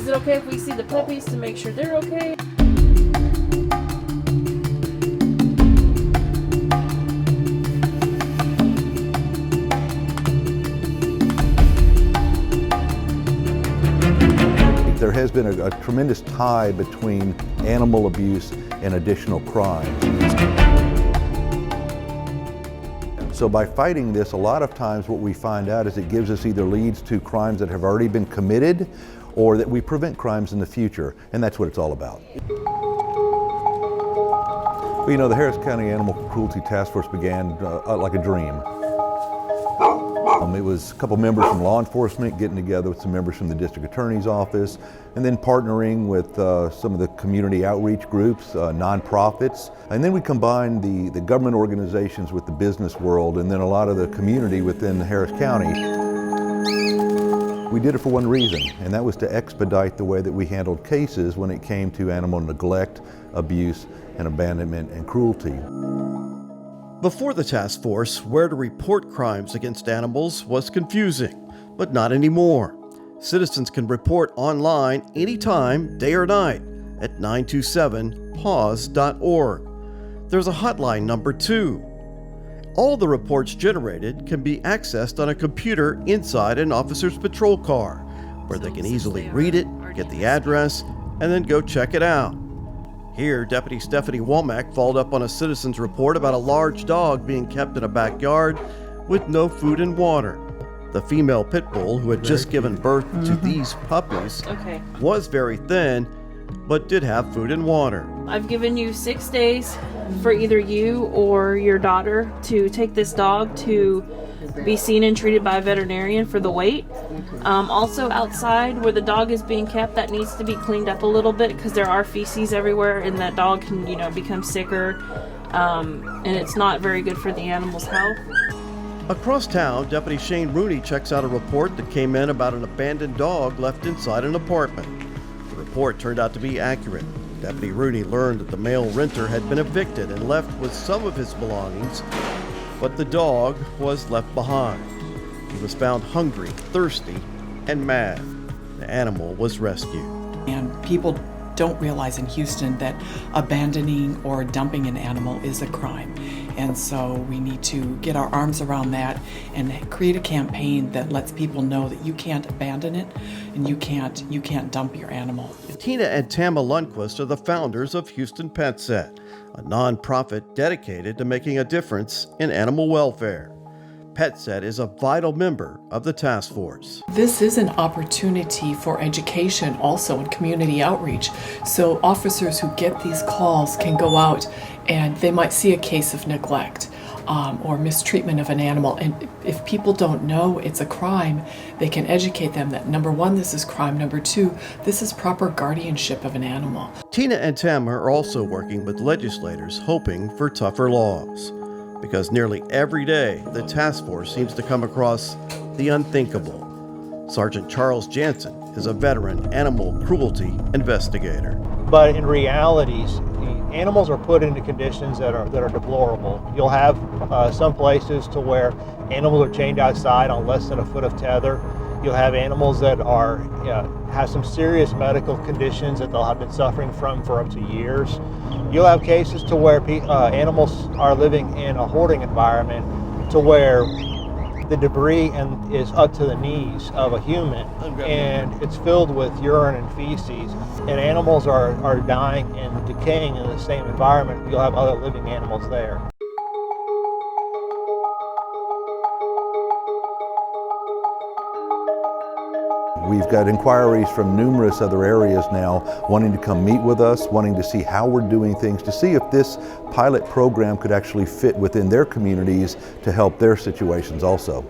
it okay if we see the puppies to make sure they're okay? There has been a tremendous tie between animal abuse and additional crimes. So by fighting this, a lot of times what we find out is it gives us either leads to crimes that have already been committed or that we prevent crimes in the future, and that's what it's all about. Well, you know, the Harris County Animal Cruelty Task Force began like a dream. It was a couple members from law enforcement getting together with some members from the district attorney's office, and then partnering with some of the community outreach groups, nonprofits, and then we combined the government organizations with the business world, and then a lot of the community within Harris County. We did it for one reason, and that was to expedite the way that we handled cases when it came to animal neglect, abuse, and abandonment and cruelty. Before the task force, where to report crimes against animals was confusing, but not anymore. Citizens can report online anytime, day or night, at 927pause.org. There's a hotline number too. All the reports generated can be accessed on a computer inside an officer's patrol car, where they can easily read it, get the address, and then go check it out. Here, Deputy Stephanie Womack followed up on a citizen's report about a large dog being kept in a backyard with no food and water. The female pit bull, who had just given birth to these puppies, was very thin, but did have food and water. I've given you 6 days for either you or your daughter to take this dog to be seen and treated by a veterinarian for the weight. Also outside where the dog is being kept, that needs to be cleaned up a little bit because there are feces everywhere and that dog can, become sicker, and it's not very good for the animal's health. Across town, Deputy Shane Rooney checks out a report that came in about an abandoned dog left inside an apartment. The report turned out to be accurate. Deputy Rooney learned that the male renter had been evicted and left with some of his belongings, but the dog was left behind. He was found hungry, thirsty, and mad. The animal was rescued. And people don't realize in Houston that abandoning or dumping an animal is a crime. And so we need to get our arms around that and create a campaign that lets people know that you can't abandon it and you can't dump your animal. Tina and Tama Lundquist are the founders of Houston Pet Set, a nonprofit dedicated to making a difference in animal welfare. Pet Set is a vital member of the task force. This is an opportunity for education also and community outreach. So officers who get these calls can go out and they might see a case of neglect or mistreatment of an animal. And if people don't know it's a crime, they can educate them that number one, this is crime. Number two, this is proper guardianship of an animal. Tina and Tama are also working with legislators hoping for tougher laws. Because nearly every day, the task force seems to come across the unthinkable. Sergeant Charles Jansen is a veteran animal cruelty investigator. But in reality, animals are put into conditions that are deplorable. You'll have some places to where animals are chained outside on less than a foot of tether. You'll have animals that have some serious medical conditions that they'll have been suffering from for up to years. You'll have cases to where animals are living in a hoarding environment to where the debris is up to the knees of a human, and it's filled with urine and feces, and animals are dying and decaying in the same environment. You'll have other living animals there. We've got inquiries from numerous other areas now wanting to come meet with us, wanting to see how we're doing things, to see if this pilot program could actually fit within their communities to help their situations also.